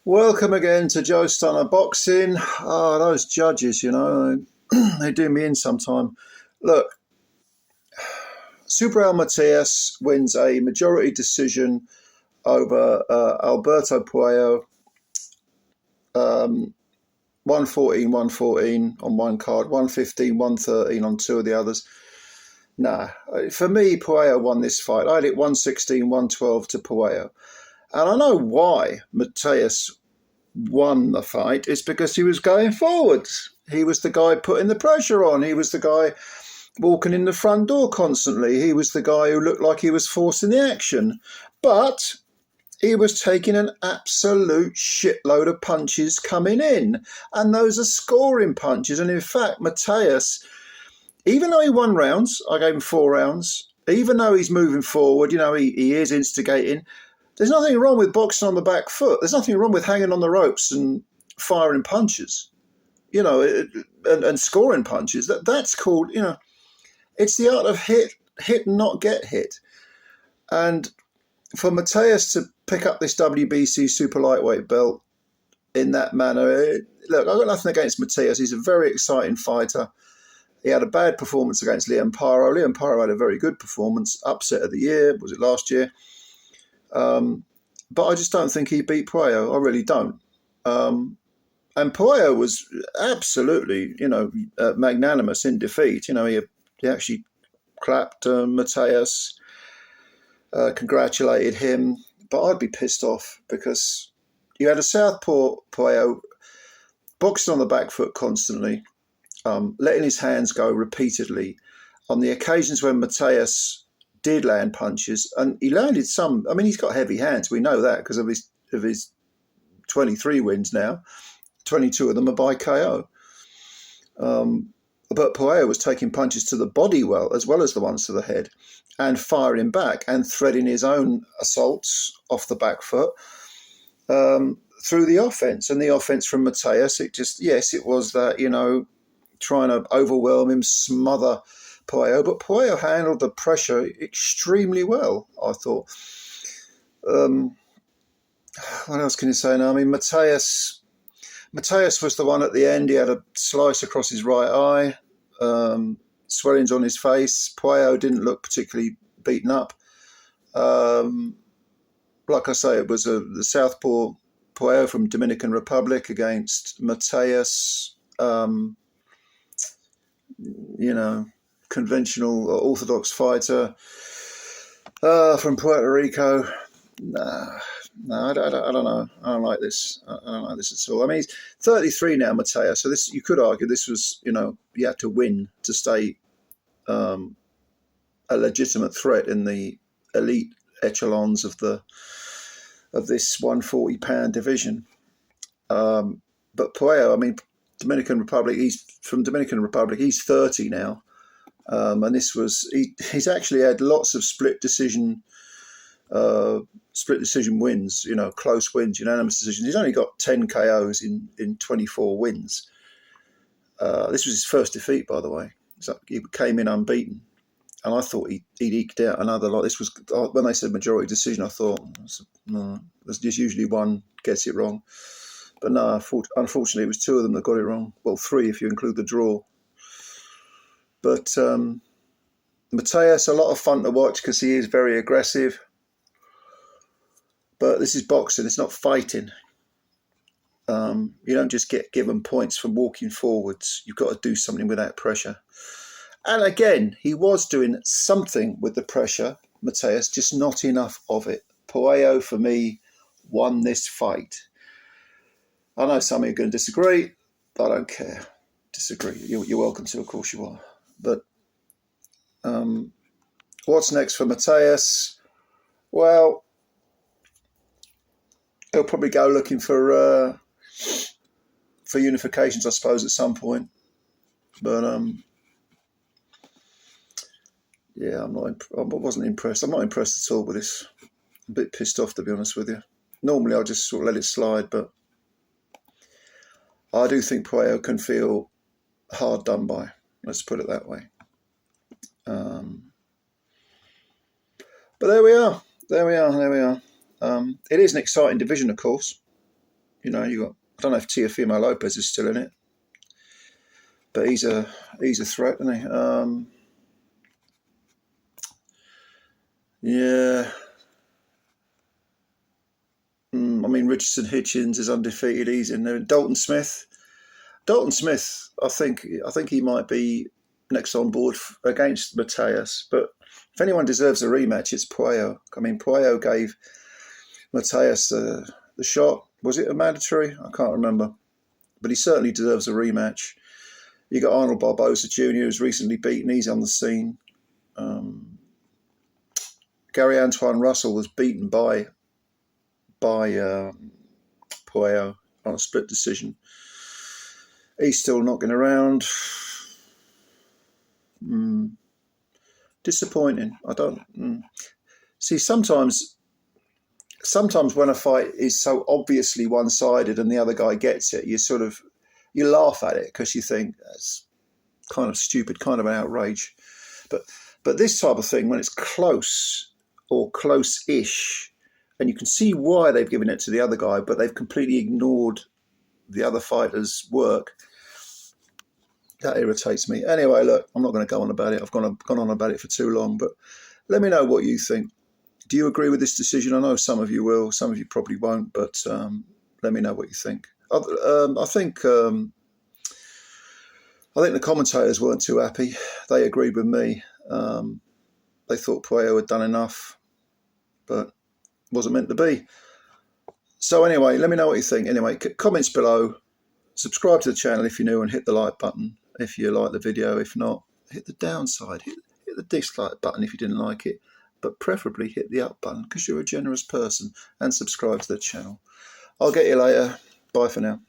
Welcome again to Joe Stunner Boxing. Those judges, they do me in sometime. Look, Subriel Matias wins a majority decision over Alberto Puello, 114 on one card, 115, 113 on two of the others. Nah, for me, Puello won this fight. I had it 116, 112 to Puello. And I know why Matias won the fight. It's because he was going forwards. He was the guy putting the pressure on. He was the guy walking in the front door constantly. He was the guy who looked like he was forcing the action. But he was taking an absolute shitload of punches coming in. And those are scoring punches. And in fact, Matias, even though he won rounds, I gave him 4 rounds, even though he's moving forward, he is instigating. There's nothing wrong with boxing on the back foot. There's nothing wrong with hanging on the ropes and firing punches, and scoring punches. That's called, it's the art of hit and not get hit. And for Matias to pick up this WBC super lightweight belt in that manner, look, I've got nothing against Matias. He's a very exciting fighter. He had a bad performance against Liam Paro. Liam Paro had a very good performance, upset of the year. Was it last year? But I just don't think he beat Puello. I really don't. And Puello was absolutely, magnanimous in defeat. He actually clapped Matias, congratulated him. But I'd be pissed off because you had a southpaw Puello boxing on the back foot constantly, letting his hands go repeatedly. On the occasions when Matias did land punches, and he landed some. I mean, he's got heavy hands. We know that because of his 23 wins now. 22 of them are by KO. But Puello was taking punches to the body as well as the ones to the head, and firing back and threading his own assaults off the back foot through the offense. And the offense from Matias, it was that, trying to overwhelm him, smother Puello, but Puello handled the pressure extremely well, I thought. What else can you say now? I mean, Matias was the one at the end. He had a slice across his right eye, swellings on his face. Puello didn't look particularly beaten up. Like I say, it was the southpaw Puello from Dominican Republic against Matias, conventional orthodox fighter from Puerto Rico. I don't know. I don't like this. I don't like this at all. I mean, he's 33 now, Matias. So this, you could argue, this was, you had to win to stay a legitimate threat in the elite echelons of this 140-pound division. But Puello, I mean, Dominican Republic. He's from Dominican Republic. He's 30 now. And this was he's actually had lots of split decision wins, close wins, unanimous decisions. He's only got 10 KOs in 24 wins. This was his first defeat, by the way. So he came in unbeaten, and I thought he'd eked out another lot. This was when they said majority decision. I thought, no, there's just usually one gets it wrong, but no, unfortunately, it was 2 of them that got it wrong. Well, 3 if you include the draw. But Matias, a lot of fun to watch because he is very aggressive. But this is boxing. It's not fighting. You don't just get given points for walking forwards. You've got to do something with that pressure. And again, he was doing something with the pressure, Matias, just not enough of it. Puello, for me, won this fight. I know some of you are going to disagree, but I don't care. Disagree. You're welcome to, of course you are. But what's next for Matias? Well, he'll probably go looking for unifications, I suppose, at some point. But yeah, I wasn't impressed. I'm not impressed at all with this. I'm a bit pissed off, to be honest with you. Normally, I just sort of let it slide, but I do think Puello can feel hard done by. Let's put it that way. But there we are. It is an exciting division, of course. You know, you got, I don't know if Teofimo Lopez is still in it, but he's a threat, isn't he? Yeah. I mean, Richardson Hitchens is undefeated. He's in there. Dalton Smith. I think he might be next on board against Matias. But if anyone deserves a rematch, it's Puello. I mean, Puello gave Matias the shot. Was it a mandatory? I can't remember. But he certainly deserves a rematch. You got Arnold Barboza Jr., who's recently beaten. He's on the scene. Gary Antoine Russell was beaten by Puello on a split decision. He's still knocking around. Disappointing. I don't see. Sometimes when a fight is so obviously one-sided and the other guy gets it, you laugh at it because you think that's kind of stupid, kind of an outrage. But this type of thing, when it's close or close-ish, and you can see why they've given it to the other guy, but they've completely ignored the other fighter's work, that irritates me. Anyway, look, I'm not going to go on about it. I've gone on about it for too long, but let me know what you think. Do you agree with this decision? I know some of you will, some of you probably won't, but let me know what you think. I think the commentators weren't too happy. They agreed with me. They thought Puello had done enough, but wasn't meant to be. So anyway, let me know what you think. Anyway, comments below. Subscribe to the channel if you're new and hit the like button if you like the video. If not, hit the downside. Hit the dislike button if you didn't like it. But preferably hit the up button because you're a generous person, and subscribe to the channel. I'll get you later. Bye for now.